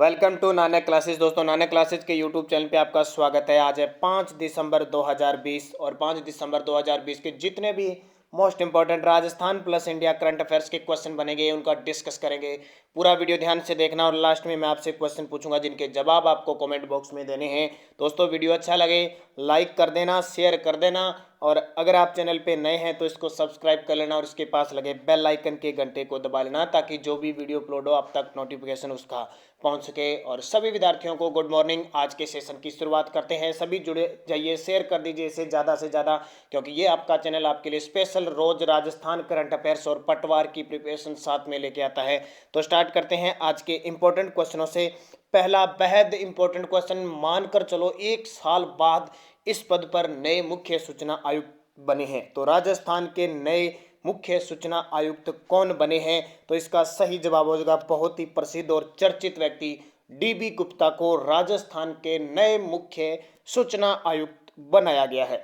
Welcome to Nanak classes. दोस्तों, Nanak classes के YouTube channel पे आपका स्वागत है। आज है 5 दिसंबर 2020 और 5 दिसंबर 2020 के जितने भी most important Rajasthan plus India current affairs के क्वेश्चन बनेंगे उनका डिस्कस करेंगे। पूरा वीडियो ध्यान से देखना और लास्ट में मैं आपसे क्वेश्चन पूछूंगा जिनके जवाब आपको कमेंट बॉक्स में देने हैं। दोस्तों, वीडियो अच्छा लगे लाइक कर देना, शेयर कर देना और अगर आप चैनल पे नए हैं तो इसको सब्सक्राइब कर लेना और इसके पास लगे बेल आइकन के घंटे को दबा लेना ताकि जो भी वीडियो अपलोड हो आप तक नोटिफिकेशन उसका पहुंच सके। और सभी विद्यार्थियों को गुड मॉर्निंग। आज के सेशन की शुरुआत करते हैं। सभी जुड़े जाइए, शेयर कर दीजिए इसे ज़्यादा से ज़्यादा, क्योंकि ये आपका चैनल आपके लिए स्पेशल रोज राजस्थान करंट अफेयर्स और पटवार की प्रिपरेशन साथ में लेके आता है। तो स्टार्ट करते हैं आज के इंपॉर्टेंट क्वेश्चनों से। पहला बेहद इंपॉर्टेंट क्वेश्चन, मानकर चलो 1 साल बाद इस पद पर नए मुख्य सूचना आयुक्त बने हैं। तो राजस्थान के नए मुख्य सूचना आयुक्त कौन बने हैं? तो इसका सही जवाब हो जाएगा बहुत ही प्रसिद्ध और चर्चित व्यक्ति डीबी गुप्ता को राजस्थान के नए मुख्य सूचना आयुक्त बनाया गया है।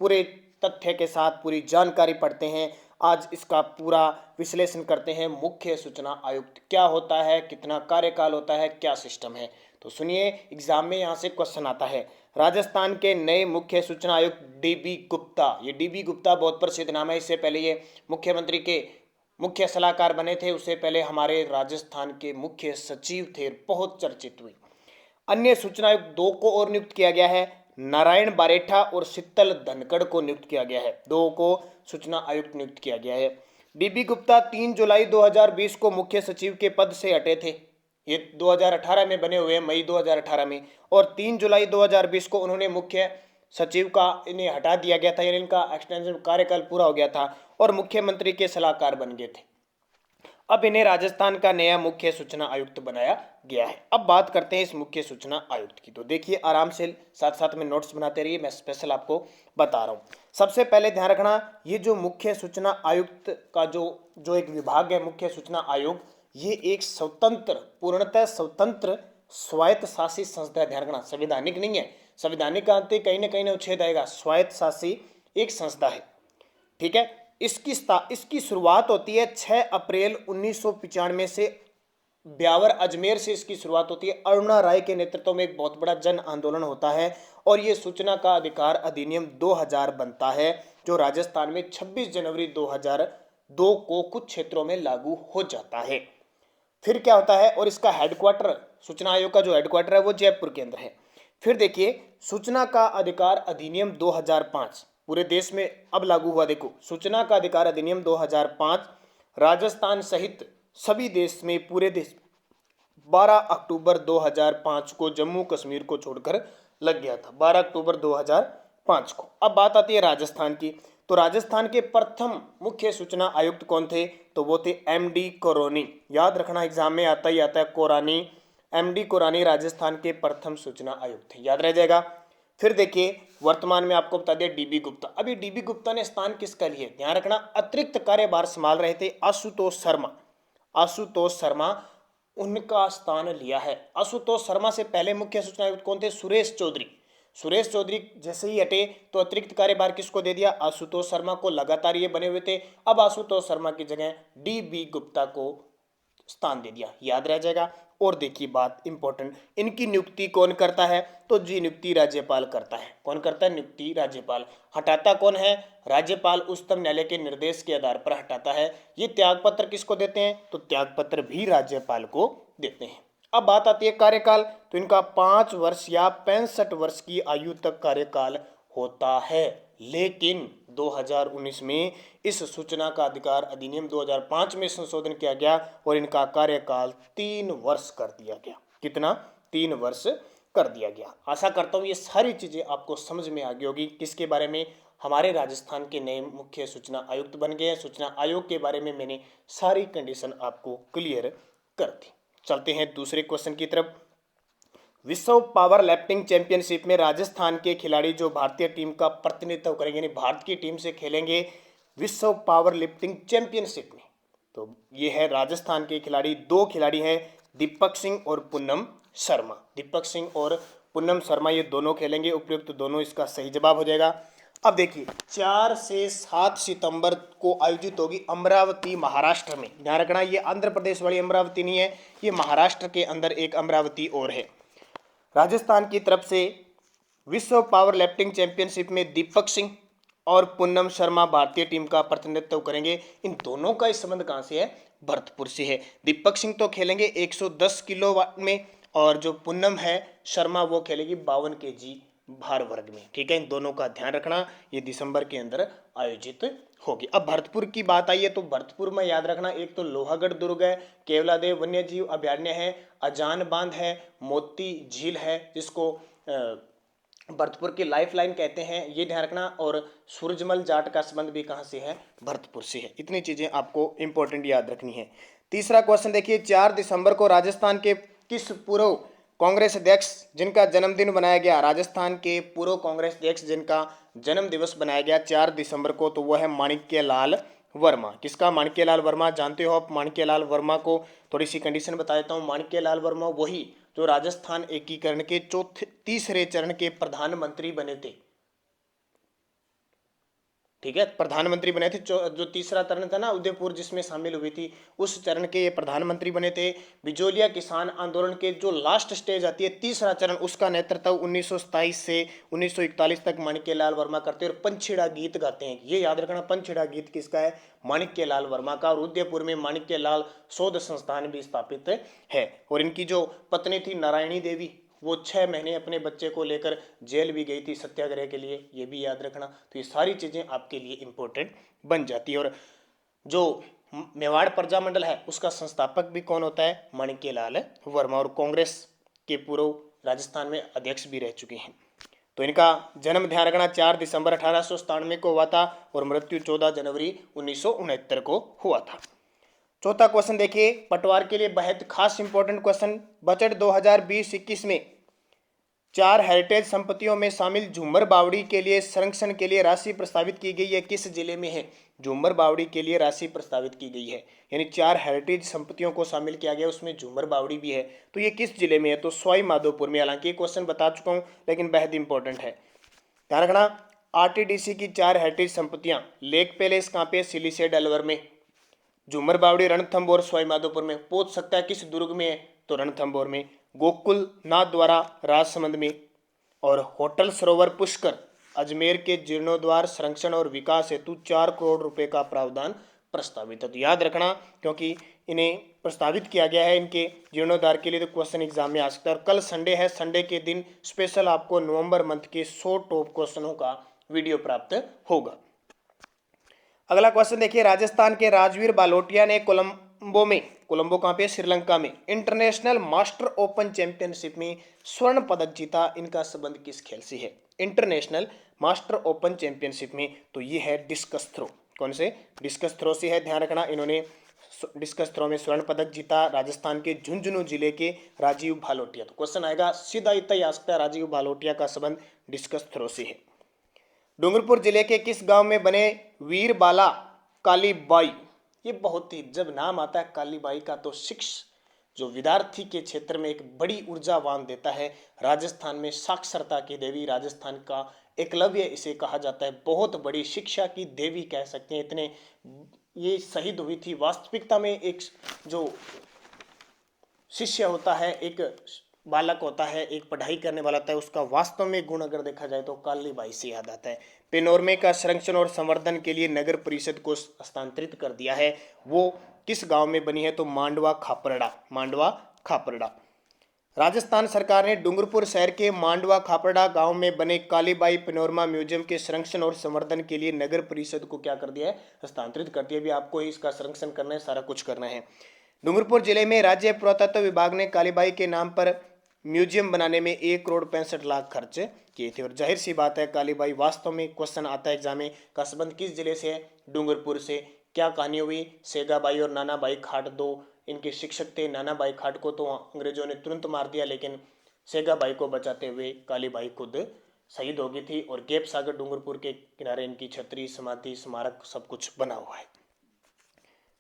पूरे तथ्य के साथ पूरी जानकारी पढ़ते हैं। आज इसका पूरा विश्लेषण करते हैं। मुख्य सूचना आयुक्त क्या होता है, कितना कार्यकाल होता है, क्या सिस्टम है। तो सुनिए, एग्जाम में यहाँ से क्वेश्चन आता है। राजस्थान के नए मुख्य सूचना आयुक्त डीबी गुप्ता। ये डीबी गुप्ता बहुत प्रसिद्ध नाम है। इससे पहले ये मुख्यमंत्री के मुख्य सलाहकार बने थे। उससे पहले हमारे राजस्थान के मुख्य सचिव थे, बहुत चर्चित हुई। अन्य सूचना आयुक्त 2 को और नियुक्त किया गया है। नारायण बारेठा और शीतल धनखड़ को नियुक्त किया गया है। 2 को सूचना आयुक्त नियुक्त किया गया है। डीबी गुप्ता 3 जुलाई 2020 को मुख्य सचिव के पद से हटे थे। ये 2018 में बने हुए हैं, मई 2018 में। और 3 जुलाई 2020 को उन्होंने मुख्य सचिव का इन्हें हटा दिया गया था, यानी इनका एक्सटेंशन कार्यकाल पूरा हो गया था और मुख्यमंत्री के सलाहकार बन गए थे। अब इन्हें राजस्थान का नया मुख्य सूचना आयुक्त बनाया गया है। अब बात करते हैं इस मुख्य सूचना आयुक्त की। तो देखिए, आराम से साथ साथ में नोट्स बनाते रहिए, मैं स्पेशल आपको बता रहा हूँ। सबसे पहले ध्यान रखना, ये जो मुख्य सूचना आयुक्त का जो एक विभाग है, मुख्य सूचना आयोग, ये एक स्वतंत्र, पूर्णतः स्वतंत्र स्वायत्त शासी संस्था है। ध्यान रखना, संवैधानिक नहीं है। संवैधानिक का अंत कहीं ना अनुच्छेद आएगा। स्वायत्त शासी एक संस्था है, ठीक है। इसकी शुरुआत होती है 6 अप्रैल 1995 से। ब्यावर अजमेर से इसकी शुरुआत होती है। अरुणा राय के नेतृत्व में एक बहुत बड़ा जन आंदोलन होता है और ये सूचना का अधिकार अधिनियम 2000 बनता है, जो राजस्थान में 26 जनवरी 2002 को कुछ क्षेत्रों में लागू हो जाता है। फिर क्या होता है, और इसका हेडक्वार्टर, सूचना आयोग का जो हेडक्वार्टर है वो जयपुर के अंदर है। फिर देखिए, सूचना का अधिकार अधिनियम 2005 पूरे देश में अब लागू हुआ। देखो, सूचना का अधिकार अधिनियम 2005 राजस्थान सहित सभी देश में, पूरे देश 12 अक्टूबर 2005 को जम्मू कश्मीर को छोड़कर लग गया था, 12 अक्टूबर 2005 को। अब बात आती है राजस्थान की। तो राजस्थान के प्रथम मुख्य सूचना आयुक्त कौन थे? तो वो थे एमडी कोरानी। याद रखना, एग्जाम में आता ही आता है कोरानी। एमडी कोरानी राजस्थान के प्रथम सूचना आयुक्त थे, याद रह जाएगा। फिर देखिए, वर्तमान में आपको बता दिया डीबी गुप्ता। अभी डीबी गुप्ता ने स्थान किसका लिए? ध्यान रखना, अतिरिक्त कार्यभार संभाल रहे थे आशुतोष शर्मा। आशुतोष शर्मा उनका स्थान लिया है। आशुतोष शर्मा से पहले मुख्य सूचना आयुक्त कौन थे? सुरेश चौधरी। सुरेश चौधरी जैसे ही हटे तो अतिरिक्त कार्यभार किसको दे दिया? आशुतोष शर्मा को। लगातार ये बने हुए थे। अब आशुतोष शर्मा की जगह डीबी गुप्ता को स्थान दे दिया, याद रह जाएगा। और देखिए, बात इंपॉर्टेंट, इनकी नियुक्ति कौन करता है? तो जी नियुक्ति राज्यपाल करता है। कौन करता है? नियुक्ति राज्यपाल। हटाता कौन है? राज्यपाल उच्चतम न्यायालय के निर्देश के आधार पर हटाता है। ये त्यागपत्र किसको देते हैं? तो त्यागपत्र भी राज्यपाल को देते हैं। अब बात आती है कार्यकाल। तो इनका 5 वर्ष या 65 वर्ष की आयु तक कार्यकाल होता है। लेकिन 2019 में इस सूचना का अधिकार अधिनियम 2005 में संशोधन किया गया और इनका कार्यकाल 3 वर्ष कर दिया गया। कितना? 3 वर्ष कर दिया गया। आशा करता हूँ ये सारी चीजें आपको समझ में आ गई होगी। किसके बारे में? हमारे राजस्थान के नए मुख्य सूचना आयुक्त बन गए हैं। सूचना आयोग के बारे में मैंने सारी कंडीशन आपको क्लियर कर दी। चलते हैं दूसरे क्वेश्चन की तरफ। विश्व पावर लिफ्टिंग चैंपियनशिप में राजस्थान के खिलाड़ी जो भारतीय टीम का प्रतिनिधित्व करेंगे, यानी भारत की टीम से खेलेंगे विश्व पावर लिफ्टिंग चैंपियनशिप में, तो ये है राजस्थान के खिलाड़ी। 2 खिलाड़ी हैं, दीपक सिंह और पूनम शर्मा। दीपक सिंह और पूनम शर्मा ये दोनों खेलेंगे। उपयुक्त दोनों इसका सही जवाब हो जाएगा। अब देखिए 4 से 7 सितंबर को आयोजित होगी अमरावती महाराष्ट्र में। ध्यान रखना ये आंध्र प्रदेश वाली अमरावती नहीं है, ये महाराष्ट्र के अंदर एक अमरावती और है। राजस्थान की तरफ से विश्व पावर लिफ्टिंग चैंपियनशिप में दीपक सिंह और पूनम शर्मा भारतीय टीम का प्रतिनिधित्व करेंगे। इन दोनों का इस संबंध कहां से है? भरतपुर से है। दीपक सिंह तो खेलेंगे 110 किलो में और जो पूनम है शर्मा वो खेलेगी 52 केजी भार वर्ग में। ठीक है, इन दोनों का ध्यान रखना, ये दिसंबर के अंदर आयोजित होगी। अब भरतपुर की बात आई है तो भरतपुर में याद रखना एक तो लोहागढ़ दुर्ग है, केवलादेव वन्य जीव अभ्यारण्य है, अजान बांध है, मोती झील है जिसको भरतपुर की लाइफ लाइन कहते हैं, ये ध्यान रखना। और सूरजमल जाट का संबंध भी कहाँ से है? भरतपुर से है। इतनी चीजें आपको इंपॉर्टेंट याद रखनी है। तीसरा क्वेश्चन देखिए 4 दिसंबर को राजस्थान के किस पूर्व कांग्रेस अध्यक्ष जिनका जन्मदिन बनाया गया, राजस्थान के पूर्व कांग्रेस अध्यक्ष जिनका जन्म दिवस बनाया गया 4 दिसंबर को, तो वह है माणिक्यलाल वर्मा। किसका? माणिक्यलाल वर्मा। जानते हो आप माणिक्यलाल वर्मा को? थोड़ी सी कंडीशन बता देता हूँ। माणिक्यलाल वर्मा वही जो राजस्थान एकीकरण के तीसरे चरण के प्रधानमंत्री बने थे। ठीक है, प्रधानमंत्री बने थे। जो तीसरा चरण था ना उदयपुर जिसमें शामिल हुई थी, उस चरण के ये प्रधानमंत्री बने थे। बिजोलिया किसान आंदोलन के जो लास्ट स्टेज आती है तीसरा चरण, उसका नेतृत्व 1927 से 1941 तक माणिक्यलाल वर्मा करते हैं और पंछीड़ा गीत गाते हैं। ये याद रखना, पंछीड़ा गीत किसका है? माणिक्यलाल वर्मा का। और उदयपुर में माणिक्यलाल शोध संस्थान भी स्थापित है। और इनकी जो पत्नी थी नारायणी देवी, वो 6 महीने अपने बच्चे को लेकर जेल भी गई थी सत्याग्रह के लिए, ये भी याद रखना। तो ये सारी चीजें आपके लिए इंपॉर्टेंट बन जाती है। और जो मेवाड़ प्रजामंडल है उसका संस्थापक भी कौन होता है? माणिक्यलाल वर्मा। और कांग्रेस के पूर्व राजस्थान में अध्यक्ष भी रह चुके हैं। तो इनका जन्म ध्यान रखना 4 दिसंबर 1897 को हुआ था और मृत्यु 14 जनवरी 1969 को हुआ था। चौथा क्वेश्चन देखिए पटवार के लिए बेहद खास इंपॉर्टेंट क्वेश्चन। बजट 2020-21 में 4 हेरिटेज संपत्तियों में शामिल झूमर बावड़ी के लिए संरक्षण के लिए राशि प्रस्तावित की गई है, किस जिले में है? झूमर बावड़ी के लिए राशि प्रस्तावित की गई है, यानी 4 हेरिटेज संपत्तियों को शामिल किया गया, उसमें झूमर बावड़ी भी है। तो ये किस जिले में है? तो सवाई माधोपुर में। हालांकि ये क्वेश्चन बता चुका हूं लेकिन बेहद इंपॉर्टेंट है, ध्यान रखना। आरटीडीसी की 4 हेरिटेज संपत्तियां लेक पैलेस कहाँ पे? सिलीसेड अलवर में। झूमर बावड़ी रणथंभौर सवाई माधोपुर में। पूछ सकता है किस दुर्ग में है? तो रणथंभौर में। गोकुल नाथ द्वारा राजसमंद में। और होटल सरोवर पुष्कर अजमेर के जीर्णोद्वार संरक्षण और विकास हेतु 4 करोड़ रुपए का प्रावधान प्रस्तावित है। तो याद रखना क्योंकि इन्हें प्रस्तावित किया गया है इनके जीर्णोद्वार के लिए, तो क्वेश्चन एग्जाम में आ सकता है। और कल संडे है, संडे के दिन स्पेशल आपको नवंबर मंथ के 100 टॉप क्वेश्चनों का वीडियो प्राप्त होगा। अगला क्वेश्चन देखिए राजस्थान के राजवीर बालोटिया ने कोलंबो कहाँ पे? श्रीलंका में इंटरनेशनल मास्टर ओपन चैंपियनशिप में स्वर्ण पदक जीता। इनका संबंध किस खेल से है? इंटरनेशनल मास्टर ओपन चैंपियनशिप में, तो ये है डिस्कस थ्रो। कौन से? डिस्कस थ्रो से है, ध्यान रखना। इन्होंने डिस्कस थ्रो में स्वर्ण पदक जीता, राजस्थान के झुंझुनू जिले के राजीव भालोटिया। तो क्वेश्चन आएगा सीधा इतना ही आ सकता है, राजीव भालोटिया का संबंध डिस्कस थ्रो से है। डूंगरपुर जिले के किस गांव में बने वीरबाला कालीबाई? ये बहुत ही, जब नाम आता है कालीबाई का तो जो विद्यार्थी के क्षेत्र में एक बड़ी ऊर्जावान देता है। राजस्थान में साक्षरता की देवी, राजस्थान का एकलव्य इसे कहा जाता है। बहुत बड़ी शिक्षा की देवी कह सकते हैं। इतने ये शहीद हुई थी। वास्तविकता में एक जो शिष्य होता है, एक बालक होता है, एक पढ़ाई करने वाला होता है, उसका वास्तव में गुण अगर देखा जाए तो कालीबाई से याद आता है। पेनोरमे का संरक्षण और संवर्धन के लिए नगर परिषद को हस्तांतरित कर दिया है, वो किस गांव में बनी है? तो मांडवा खापरड़ा। मांडवा खापरड़ा। राजस्थान सरकार ने डूंगरपुर शहर के मांडवा खापरड़ा गांव में बने कालीबाई पेनोरमा म्यूजियम के संरक्षण और संवर्धन के लिए नगर परिषद को क्या कर दिया है? हस्तांतरित कर दिया। भी आपको ही इसका संरक्षण करना है, सारा कुछ करना है। डूंगरपुर जिले में राज्य पुरातत्व विभाग ने कालीबाई के नाम पर म्यूजियम बनाने में 1 करोड़ 65 लाख खर्च किए थे। और जाहिर सी बात है कालीबाई वास्तव में, क्वेश्चन आता है एग्जाम में, का संबंध किस जिले से है? डूंगरपुर से। क्या कहानी हुई? सेगाबाई और नानाबाई खाट दो इनके शिक्षक थे। नानाबाई खाट को तो अंग्रेजों ने तुरंत मार दिया, लेकिन सेगाबाई को बचाते हुए कालीबाई खुद शहीद हो गई थी। और गेप सागर डूंगरपुर के किनारे इनकी छतरी, समाधि, स्मारक सब कुछ बना हुआ है।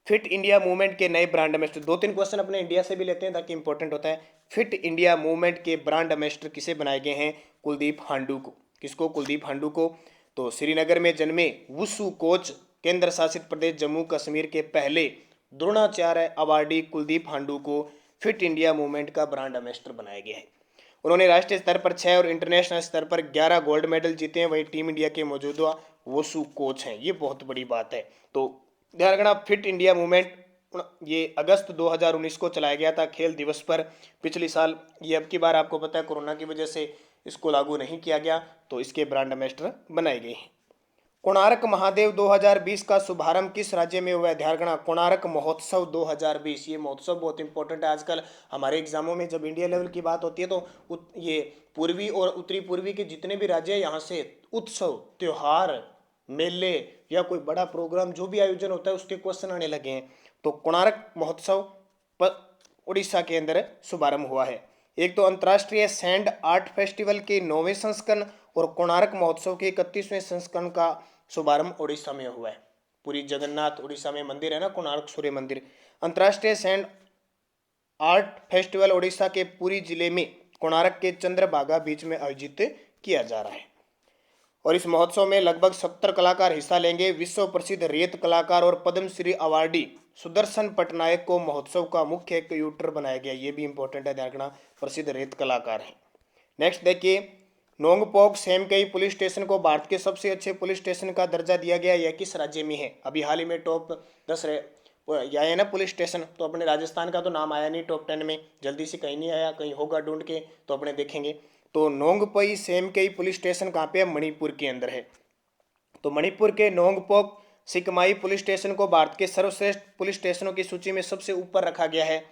फिट इंडिया मूवमेंट के नए ब्रांड एम्बेसडर, 2-3 क्वेश्चन अपने इंडिया से भी लेते हैं ताकि इंपॉर्टेंट होता है। फिट इंडिया मूवमेंट के ब्रांड एम्बेसडर किसे बनाए गए हैं? कुलदीप हांडू को। किसको? कुलदीप हांडू को। तो श्रीनगर में जन्मे वुशु कोच केंद्र शासित प्रदेश जम्मू कश्मीर के पहले द्रोणाचार्य अवार्डी कुलदीप हांडू को फिट इंडिया मूवमेंट का ब्रांड एम्बेसडर बनाया गया है। उन्होंने राष्ट्रीय स्तर पर 6 और इंटरनेशनल स्तर पर 11 गोल्ड मेडल जीते हैं। वही टीम इंडिया के मौजूदा वुशु कोच हैं, ये बहुत बड़ी बात है। तो ध्यान रखना, फिट इंडिया मूवमेंट ये अगस्त 2019 को चलाया गया था खेल दिवस पर पिछले साल। ये अब की बार आपको पता है कोरोना की वजह से इसको लागू नहीं किया गया, तो इसके ब्रांड एम्बेसडर बनाए गए हैं। कोणार्क महादेव 2020 का शुभारंभ किस राज्य में हुआ है? ध्यान रखना, कोणार्क महोत्सव 2020, ये महोत्सव बहुत इंपॉर्टेंट है। आजकल हमारे एग्जामों में जब इंडिया लेवल की बात होती है तो ये पूर्वी और उत्तरी पूर्वी के जितने भी राज्य हैं यहाँ से उत्सव, त्योहार, मेले या कोई बड़ा प्रोग्राम जो भी आयोजन होता है उसके क्वेश्चन आने लगे हैं। तो कोणार्क महोत्सव पर उड़ीसा के अंदर शुभारंभ हुआ है। एक तो अंतर्राष्ट्रीय सैंड आर्ट फेस्टिवल के 9वें संस्करण और कोणार्क महोत्सव के 31वें संस्करण का शुभारंभ उड़ीसा में हुआ है। पूरी जगन्नाथ उड़ीसा में मंदिर है ना, कोणार्क सूर्य मंदिर। अंतर्राष्ट्रीय सैंड आर्ट फेस्टिवल उड़ीसा के पुरी जिले में कोणार्क के चंद्रभागा बीच में आयोजित किया जा रहा है और इस महोत्सव में लगभग 70 कलाकार हिस्सा लेंगे। विश्व प्रसिद्ध रेत कलाकार और पद्मश्री अवार्डी सुदर्शन पटनायक को महोत्सव का मुख्य क्यूरेटर बनाया गया। ये भी इंपॉर्टेंट है, ध्यान रखना, प्रसिद्ध रेत कलाकार हैं। नेक्स्ट देखिए, नोंगपोक सेमकई पुलिस स्टेशन को भारत के सबसे अच्छे पुलिस स्टेशन का दर्जा दिया गया। यह किस राज्य में है? अभी हाल ही में टॉप 10 आया है ना पुलिस स्टेशन, तो अपने राजस्थान का तो नाम आया नहीं टॉप 10 में, जल्दी से कहीं नहीं आया, कहीं होगा ढूंढ के तो अपने देखेंगे। तो नोंगपई सेमकई पुलिस स्टेशन कहाँ पे है? मणिपुर के अंदर है। तो मणिपुर के नोंगपोक सिकमाई पुलिस स्टेशन को भारत के सर्वश्रेष्ठ पुलिस स्टेशनों की सूची में सबसे ऊपर रखा गया है,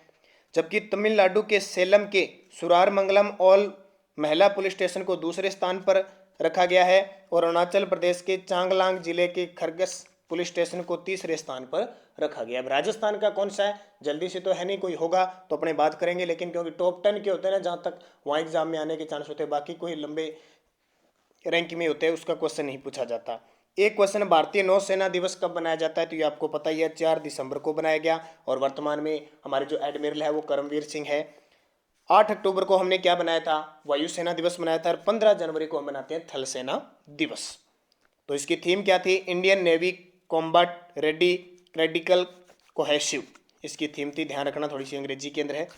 जबकि तमिलनाडु के सेलम के सुरारमंगलम ऑल महिला पुलिस स्टेशन को दूसरे स्थान पर रखा गया है और अरुणाचल प्रदेश के चांगलांग जिले के खरगस पुलिस स्टेशन को तीसरे स्थान पर रखा गया। अब राजस्थान का कौन सा है जल्दी से तो है नहीं, कोई होगा तो अपने बात करेंगे, लेकिन क्योंकि टॉप 10 के होते हैं ना, जहाँ तक वहाँ एग्जाम में आने के चांस होते हैं, बाकी कोई लंबे रैंक में होते हैं उसका क्वेश्चन नहीं पूछा जाता। एक क्वेश्चन, भारतीय नौसेना दिवस कब बनाया जाता है? तो ये आपको पता ही है, 4 दिसंबर को बनाया गया और वर्तमान में हमारे जो एडमिरल है वो करमवीर सिंह है। 8 अक्टूबर को हमने क्या बनाया था? वायुसेना दिवस बनाया था और 15 जनवरी को हम मनाते हैं थल सेना दिवस। तो इसकी थीम क्या थी? Indian navy combat ready credible cohesive, इसकी थीम थी। ध्यान रखना, थोड़ी सी अंग्रेजी के अंदर है।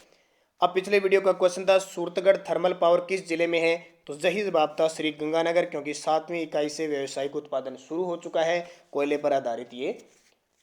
अब पिछले वीडियो का क्वेश्चन था सूरतगढ़ थर्मल पावर किस जिले में है? तो सही जवाब था श्री गंगानगर, क्योंकि 7वीं इकाई से व्यावसायिक उत्पादन शुरू हो चुका है। कोयले पर आधारित ये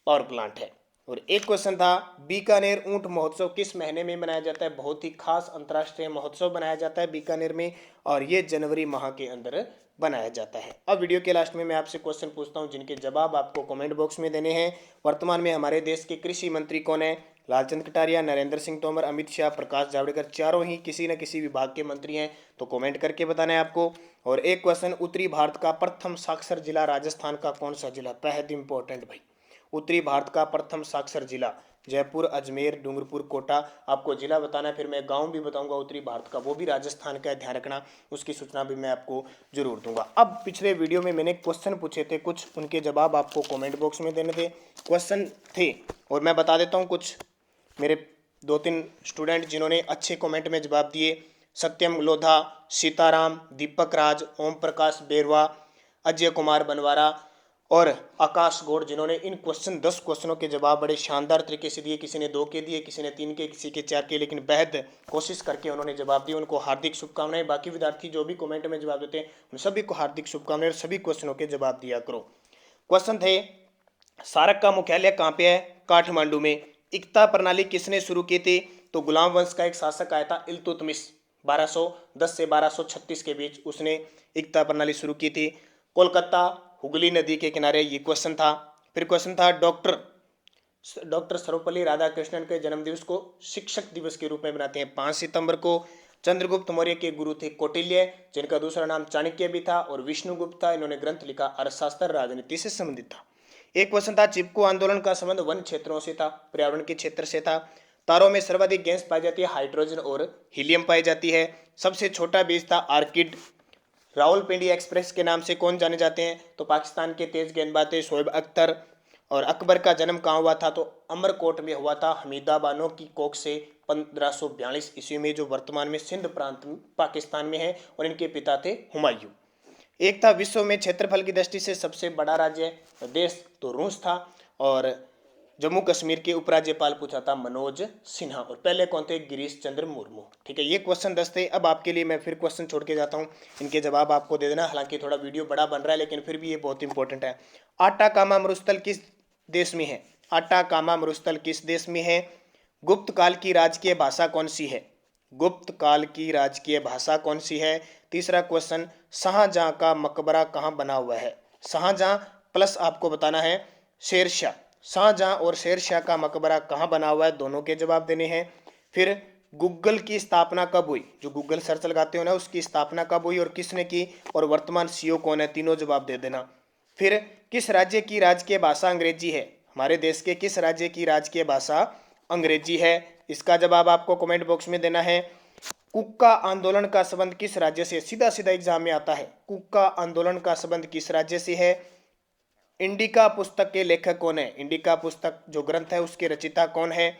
पावर प्लांट है। और एक क्वेश्चन था बीकानेर ऊंट महोत्सव किस महीने में मनाया जाता है? बहुत ही खास अंतर्राष्ट्रीय महोत्सव बनाया जाता है बीकानेर में और ये जनवरी माह के अंदर बनाया जाता है। अब वीडियो के लास्ट में मैं आपसे क्वेश्चन पूछता हूं जिनके जवाब आपको कमेंट बॉक्स में देने हैं। वर्तमान में हमारे देश के कृषि मंत्री कौन है? लालचंद कटारिया, नरेंद्र सिंह तोमर, अमित शाह, प्रकाश जावड़ेकर, चारों ही किसी न किसी विभाग के मंत्री हैं, तो कमेंट करके बताना है आपको। और एक क्वेश्चन, उत्तरी भारत का प्रथम साक्षर जिला राजस्थान का कौन सा जिला? बेहद इंपॉर्टेंट भाई, उत्तरी भारत का प्रथम साक्षर जिला जयपुर, अजमेर, डूंगरपुर, कोटा। आपको जिला बताना है, फिर मैं गांव भी बताऊंगा उत्तरी भारत का, वो भी राजस्थान का है, ध्यान रखना, उसकी सूचना भी मैं आपको जरूर दूंगा। अब पिछले वीडियो में मैंने क्वेश्चन पूछे थे कुछ, उनके जवाब आपको कमेंट बॉक्स में देने थे। क्वेश्चन थे और मैं बता देता हूँ कुछ मेरे 2-3 स्टूडेंट जिन्होंने अच्छे कमेंट में जवाब दिए। सत्यम लोधा, सीताराम, दीपक राज, ओम प्रकाश बेरवा, अजय कुमार बनवारा और आकाश गौड़, जिन्होंने इन 10 क्वेश्चनों के जवाब बड़े शानदार तरीके से दिए। किसी ने 2 के दिए, किसी ने 3 के, किसी के 4 के, लेकिन बेहद कोशिश करके उन्होंने जवाब दिए। उनको हार्दिक शुभकामनाएं। बाकी विद्यार्थी जो भी कमेंट में जवाब देते हैं उन सभी को हार्दिक शुभकामनाएं और सभी क्वेश्चनों के जवाब दिया करो। क्वेश्चन थे सारक का मुख्यालय कहाँ पे है? काठमांडू में। इकता प्रणाली किसने शुरू की थी? तो गुलाम वंश का एक शासक आया था इल्तुतमिश, 1210 से 1236 के बीच उसने इकता प्रणाली शुरू की थी। कोलकाता हुगली नदी के किनारे, ये क्वेश्चन था। फिर क्वेश्चन था डॉक्टर सर्वपल्ली राधाकृष्णन के जन्मदिवस को शिक्षक दिवस के रूप में बनाते हैं 5 सितंबर को। चंद्रगुप्त मौर्य के गुरु थे कौटिल्य, जिनका दूसरा नाम चाणक्य भी था, और विष्णुगुप्त था। इन्होंने ग्रंथ लिखा अर्थशास्त्र राजनीति से संबंधित था। एक क्वेश्चन था चिपको आंदोलन का संबंध वन क्षेत्रों से था, पर्यावरण के क्षेत्र से था। तारों में सर्वाधिक गैस पाई जाती है, हाइड्रोजन और हीलियम पाई जाती है। सबसे छोटा बीज था आर्किड। रावलपिंडी एक्सप्रेस के नाम से कौन जाने जाते हैं? तो पाकिस्तान के तेज गेंदबाज थे शोएब अख्तर। और अकबर का जन्म कहाँ हुआ था? तो अमरकोट में हुआ था, हमीदा बानो की कोख से 1542 ईस्वी में, जो वर्तमान में सिंध प्रांत पाकिस्तान में है, और इनके पिता थे हुमायूं। एक था विश्व में क्षेत्रफल की दृष्टि से सबसे बड़ा राज्य देश तो रूस था, और जम्मू कश्मीर के उपराज्यपाल पूछा था मनोज सिन्हा, और पहले कौन थे, गिरीश चंद्र मुर्मू। ठीक है, ये क्वेश्चन 10 थे। अब आपके लिए मैं फिर क्वेश्चन छोड़ के जाता हूँ, इनके जवाब आपको दे देना। हालांकि थोड़ा वीडियो बड़ा बन रहा है लेकिन फिर भी ये बहुत इंपॉर्टेंट है। आटाकामा मरुस्थल किस देश में है? आटाकामा मरुस्थल किस देश में है? गुप्त काल की राजकीय भाषा कौन सी है? गुप्त काल की राजकीय भाषा कौन सी है? तीसरा क्वेश्चन, शाहजहां का मकबरा कहाँ बना हुआ है? शाहजहां प्लस आपको बताना है शेरशाह। शाहजहां और शेरशाह का मकबरा कहाँ बना हुआ है, दोनों के जवाब देने हैं। फिर गूगल की स्थापना कब हुई? जो गूगल सर्च लगाते हो ना, उसकी स्थापना कब हुई और किसने की, और वर्तमान सीईओ कौन है, तीनों जवाब दे देना। फिर किस राज्य की राजकीय भाषा अंग्रेजी है? हमारे देश के किस राज्य की राजकीय भाषा अंग्रेजी है? इसका जवाब आपको कमेंट बॉक्स में देना है। कुक्का आंदोलन का संबंध किस राज्य से? सीधा सीधा एग्जाम में आता है। कुक्का आंदोलन का संबंध किस राज्य से है? इंडिका पुस्तक के लेखक कौन है? इंडिका पुस्तक जो ग्रंथ है उसके रचयिता कौन है?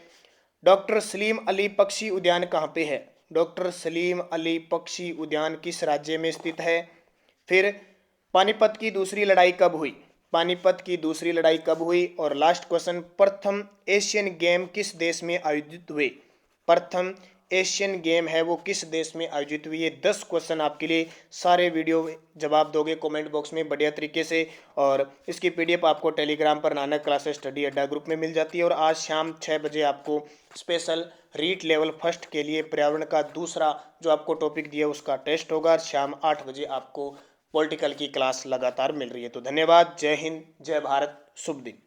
डॉक्टर सलीम अली पक्षी उद्यान कहाँ पे है? डॉक्टर सलीम अली पक्षी उद्यान किस राज्य में स्थित है? फिर पानीपत की दूसरी लड़ाई कब हुई? पानीपत की दूसरी लड़ाई कब हुई? और लास्ट क्वेश्चन, प्रथम एशियन गेम किस देश में आयोजित हुए? प्रथम एशियन गेम है वो किस देश में आयोजित हुई? ये 10 क्वेश्चन आपके लिए, सारे वीडियो जवाब दोगे कमेंट बॉक्स में बढ़िया तरीके से। और इसकी पीडीएफ आपको टेलीग्राम पर नानक क्लासेस स्टडी अड्डा ग्रुप में मिल जाती है। और आज शाम 6 बजे आपको स्पेशल रीट लेवल फर्स्ट के लिए पर्यावरण का दूसरा जो आपको टॉपिक दिया उसका टेस्ट होगा। शाम 8 बजे आपको पॉलिटिकल की क्लास लगातार मिल रही है। तो धन्यवाद, जय हिंद, जय भारत, शुभ दिन।